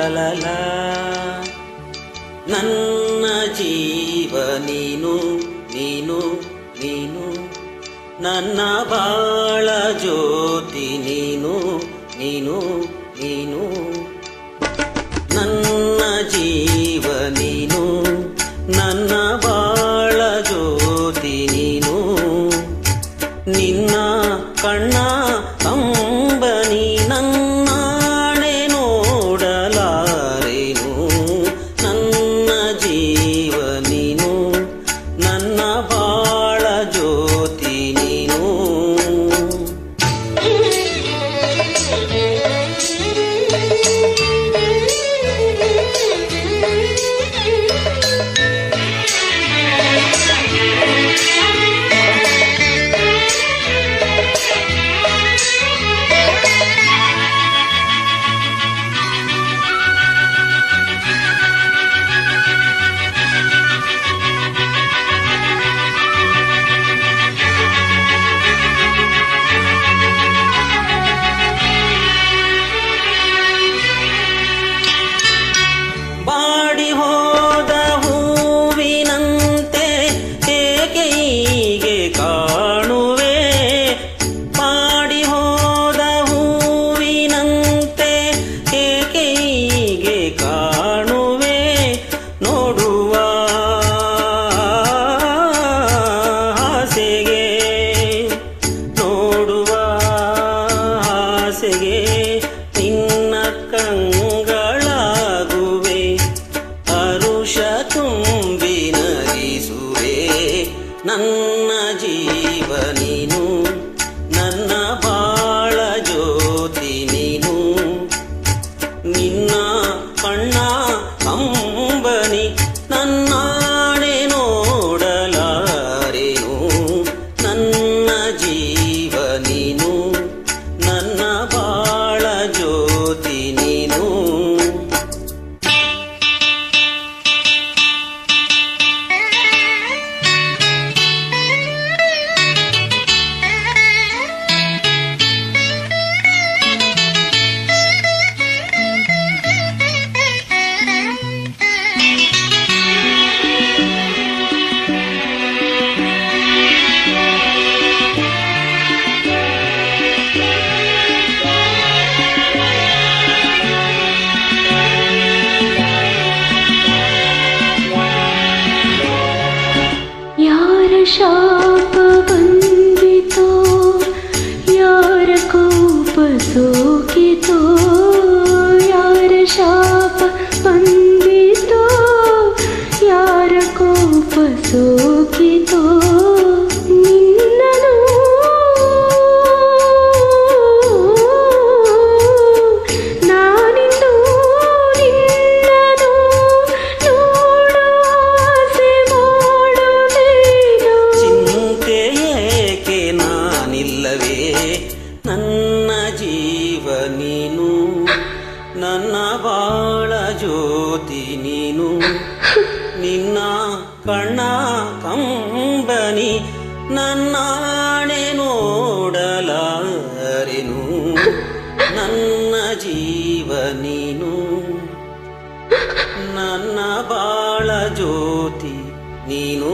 ಲಲಲ ನನ್ನ ಜೀವ ನೀನು ನೀನು ನೀನು ನನ್ನ ಬಾಳ ಜ್ಯೋತಿ ನೀನು ನೀನು ನೀನು ನನ್ನ ಜೀವ ನೀನು ನನ್ನ ಬಾಳ ಜ್ಯೋತಿ ನೀನು ನಿನ್ನ ಕಣ್ಣ ಕಂಬನಿ ನನ್ನಾಣೆ ನೋಡಲಾರೆನು ನನ್ನ ಜೀವ ನೀನು ನನ್ನ ಬಾಳ ಜ್ಯೋತಿ ನೀನು ಬಾಡಿ ಹೋದ ಹೂವಿನಂತೆ ಏಕೆ ಹೀಗೆ ಕಾಣುವೆ ಬಾಡಿ ಹೋದ ಹೂವಿನಂತೆ ಏಕೆ ಹೀಗೆ ಕಾಣುವೆ ನೋಡುವ ಆಸೆಗೆ ನೋಡುವ ಆಸೆಗೆ ನಿನ್ನ ಕಂಗಳಾಗುವೆ ಹರುಷ ತುಂಬಿ ನಗಿಸುವೆ ನನ್ನ ಜೀವ ನೀನು ನನ್ನ ಬಾಳ ಜ್ಯೋತಿ ನೀನು ನಿನ್ನ ಕಣ್ಣ ಕಂಬನಿ ನನ್ನಾಣೆ ನೋಡಲಾರೆನು ನನ್ನ ಜೀವ ನೀನು ನನ್ನ ಬಾಳ ಜ್ಯೋತಿ ನೀನು ಯಾರ ಶಾಪ ಬಂದಿತೋ ಯಾರ ಕೋಪ ಸೋಕಿತೋ ಯಾರ ಶಾಪ ಬಂದಿತೋ ಯಾರ ಕೋಪ ಸೋಕಿತೋ ನಿನ್ನನು ನಾನಿಂದು ನಿನ್ನನು ನೋಡುವ ಆಸೆ ಮಾಡುವೆನು ಚಿಂತೆ ಏಕೆ ನಾನಿಲ್ಲವೇ ನನ್ನ ಜೀವ ನೀನು ನನ್ನ ಬಾಳ ಜ್ಯೋತಿ ನೀನು ನಿನ್ನ ಕಣ್ಣ ಕಂಬನಿ ನನ್ನಾಣೆ ನೋಡಲಾರೆನು ನನ್ನ ಜೀವ ನೀನು ನನ್ನ ಬಾಳ ಜ್ಯೋತಿ ನೀನು